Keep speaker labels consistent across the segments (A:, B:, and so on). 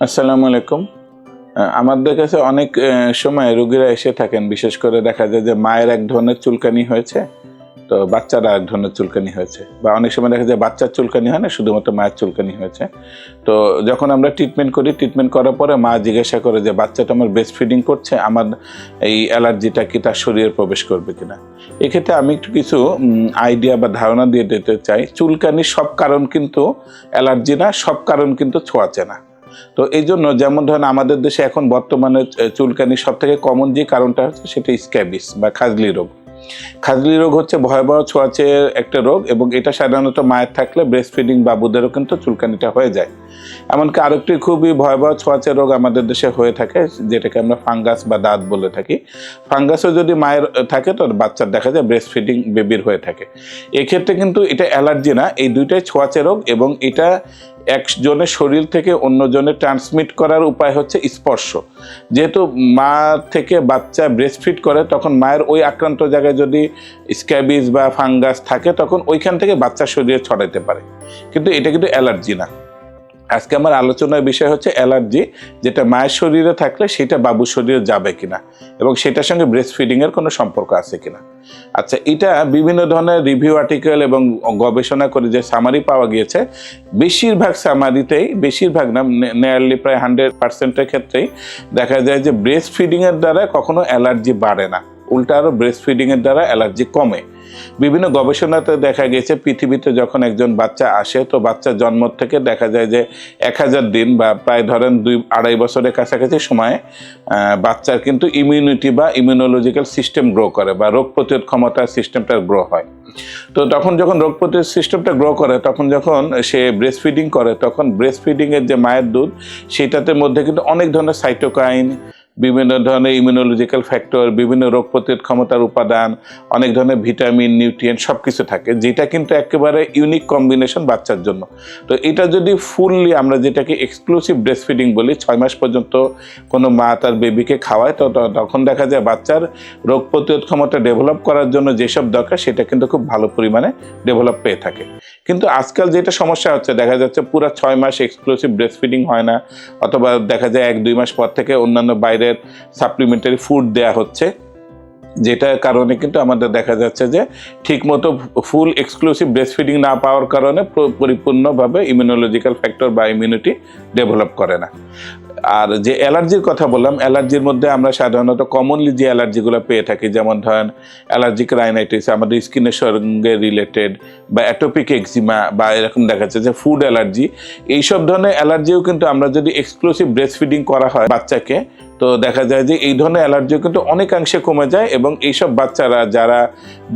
A: আসসালামু আলাইকুম। আমাদের কাছে অনেক সময় রোগীরা এসে থাকেন, বিশেষ করে দেখা যায় যে মায়ের এক ধরনের চুলকানি হয়েছে, তো বাচ্চার আরেক ধরনের চুলকানি হয়েছে, বা অনেক সময় দেখা যায় বাচ্চার চুলকানি হয় না, শুধুমাত্র মায়ের চুলকানি হয়েছে। তো যখন আমরা ট্রিটমেন্ট করি, ট্রিটমেন্ট করার পরে মা জিজ্ঞাসা করে যে বাচ্চাটা আমার ব্রেস্ট ফিডিং করছে, আমার এই অ্যালার্জিটা কি তার শরীরে প্রবেশ করবে কিনা। এক্ষেত্রে আমি একটু কিছু আইডিয়া বা ধারণা দিয়ে দিতে চাই। চুলকানির সব কারণ কিন্তু অ্যালার্জি না, সব কারণ কিন্তু ছোঁয়াচে না। তো এই জন্য যেমন ধরেন আমাদের দেশে এখন বর্তমানে চুলকানির সব থেকে কমন যে কারণটা হচ্ছে সেটা স্ক্যাবিস বা খাজলি রোগ। খাজলি রোগ হচ্ছে ভয়াবহ ছোঁয়াচে একটা রোগ, এবং এটা সাধারণত মায়ের থাকলে ব্রেস্ট ফিডিং বাবুদেরও কিন্তু চুলকানিটা হয়ে যায়। এমনকি আরেকটি খুবই ভয়াবহ ছোঁয়াচে রোগ আমাদের দেশে হয়ে থাকে, যেটাকে আমরা ফাঙ্গাস বা দাঁত বলে থাকি। ফাঙ্গাসও যদি মায়ের থাকে তো বাচ্চার দেখা যায় ব্রেস্ট ফিডিং বেবির হয়ে থাকে। এক্ষেত্রে কিন্তু এটা অ্যালার্জি না, এই দুইটাই ছোঁয়াচে রোগ, এবং এটা একজনের শরীর থেকে অন্যজনের ট্রান্সমিট করার উপায় হচ্ছে স্পর্শ। যেহেতু মা থেকে বাচ্চা ব্রেস্টফিড করে, তখন মায়ের ওই আক্রান্ত জায়গায় যদি স্ক্যাবিস বা ফাঙ্গাস থাকে, তখন ওইখান থেকে বাচ্চার শরীরে ছড়াইতে পারে। কিন্তু এটা কিন্তু অ্যালার্জি না। আজকে আমার আলোচনার বিষয় হচ্ছে অ্যালার্জি, যেটা মায়ের শরীরে থাকলে সেটা বাবুর শরীরে যাবে কিনা, এবং সেটার সঙ্গে ব্রেস্ট ফিডিংয়ের কোনো সম্পর্ক আছে কিনা। আচ্ছা, এটা বিভিন্ন ধরনের রিভিউ আর্টিকেল এবং গবেষণা করে যে সামারি পাওয়া গিয়েছে, বেশিরভাগ সামারিতেই, বেশিরভাগ না, নিয়ারলি প্রায় 100%-এর ক্ষেত্রেই দেখা যায় যে ব্রেস্ট ফিডিংয়ের দ্বারা কখনো অ্যালার্জি বাড়ে না, উল্টা আরও ব্রেস্ট ফিডিংয়ের দ্বারা অ্যালার্জি কমে। বিভিন্ন গবেষণাতে দেখা গেছে পৃথিবীতে যখন একজন বাচ্চা আসে, তো বাচ্চা জন্ম থেকে দেখা যায় যে 1000 দিন বা প্রায় ধরেন 2-2.5 বছরের কাছাকাছি সময়ে বাচ্চার কিন্তু ইমিউনিটি বা ইমিউনোলজিক্যাল সিস্টেম গ্রো করে, বা রোগ প্রতিরোধ ক্ষমতার সিস্টেমটা গ্রো হয়। তো তখন যখন রোগ প্রতিরোধ সিস্টেমটা গ্রো করে, তখন যখন সে ব্রেস্ট ফিডিং করে, তখন ব্রেস্ট ফিডিংয়ের যে মায়ের দুধ, সেটাতে মধ্যে কিন্তু অনেক ধরনের সাইটোকাইন, বিভিন্ন ধরনের ইমিউনোলজিক্যাল ফ্যাক্টর, বিভিন্ন রোগ প্রতিরোধ ক্ষমতার উপাদান, অনেক ধরনের ভিটামিন, নিউট্রিয়েন্ট সব কিছু থাকে, যেটা কিন্তু একেবারে ইউনিক কম্বিনেশন বাচ্চার জন্য। তো এটা যদি ফুললি আমরা যেটাকে এক্সক্লুসিভ ব্রেস্ট ফিডিং বলি, 6 মাস পর্যন্ত কোনো মা তার বেবিকে খাওয়ায়, তো তখন দেখা যায় বাচ্চার রোগ প্রতিরোধ ক্ষমতা ডেভেলপ করার জন্য যেসব দরকার সেটা কিন্তু খুব ভালো পরিমাণে ডেভেলপ পেয়ে থাকে। কিন্তু আজকাল যেটা সমস্যা হচ্ছে, দেখা যাচ্ছে পুরো 6 মাস এক্সক্লুসিভ ব্রেস্ট ফিডিং হয় না, অথবা দেখা যায় 1-2 মাস পর থেকে অন্যান্য বাইরের সাপ্লিমেন্টারি ফুড দেয়া হচ্ছে, যেটার কারণে কিন্তু আমাদের দেখা যাচ্ছে যে ঠিকমতো ফুল এক্সক্লুসিভ ব্রেস্ট ফিডিং না পাওয়ার কারণে পরিপূর্ণভাবে ইমিউনোলজিক্যাল ফ্যাক্টর বা ইমিউনিটি ডেভেলপ করে না। আর যে অ্যালার্জির কথা বললাম, অ্যালার্জির মধ্যে আমরা সাধারণত কমনলি যে অ্যালার্জিগুলো পেয়ে থাকি, যেমন ধরেন অ্যালার্জিক রাইনাইটিস আমাদের স্কিনের সঙ্গে রিলেটেড, বা অ্যাটোপিক এক্সিমা, বা এরকম দেখা যাচ্ছে যে ফুড অ্যালার্জি, এইসব ধরনের অ্যালার্জিও কিন্তু আমরা যদি এক্সক্লুসিভ ব্রেস্ট ফিডিং করা হয় বাচ্চাকে, তো দেখা যায় যে এই ধরনের অ্যালার্জিও কিন্তু অনেকাংশে কমে যায়। এবং এইসব বাচ্চারা যারা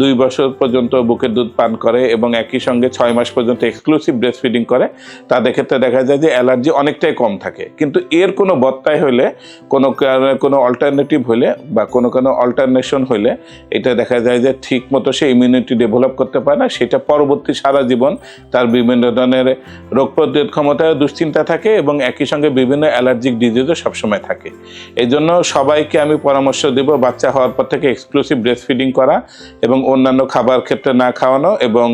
A: 2 বছর পর্যন্ত বুকের দুধ পান করে এবং একই সঙ্গে 6 মাস পর্যন্ত এক্সক্লুসিভ ব্রেস্ট ফিডিং করে, তাদের ক্ষেত্রে দেখা যায় যে অ্যালার্জি অনেকটাই কম থাকে। কিন্তু এর কোনো বত্তায় হলে, কোনো অল্টারনেটিভ হলে, বা কোনো অল্টারনেশন হলে, এটা দেখা যায় যে ঠিক মতো সে ইমিউনিটি ডেভেলপ করতে পারে না, সেটা পরবর্তী সারা জীবন তার বিভিন্ন ধরনের রোগ প্রতিরোধ ক্ষমতায় দুশ্চিন্তা থাকে, এবং একই সঙ্গে বিভিন্ন অ্যালার্জিক ডিজিজও সবসময় থাকে। এই জন্য সবাইকে আমি পরামর্শ দেব বাচ্চা হওয়ার পর থেকে এক্সক্লুসিভ ব্রেস্ট ফিডিং করা, এবং অন্যান্য খাবার ক্ষেত্রে না খাওয়ানো, এবং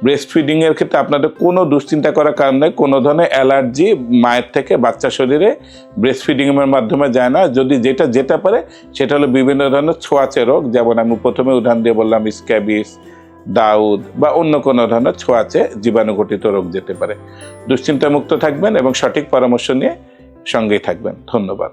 A: ব্রেস্ট ফিডিংয়ের ক্ষেত্রে আপনাদের কোনো দুশ্চিন্তা করার কারণ নেই। কোনো ধরনের অ্যালার্জি মায়ের থেকে বাচ্চা শরীরে ব্রেস্ট ফিডিংয়ের মাধ্যমে যায় না। যদি যেটা পারে সেটা হলো বিভিন্ন ধরনের ছোঁয়াচে রোগ, যেমন আমি প্রথমে উদাহরণ দিয়ে বললাম স্ক্যাবিস, দাউদ, বা অন্য কোনো ধরনের ছোঁয়াচে জীবাণুঘটিত রোগ যেতে পারে। দুশ্চিন্তামুক্ত থাকবেন এবং সঠিক পরামর্শ নিয়ে সঙ্গেই থাকবেন। ধন্যবাদ।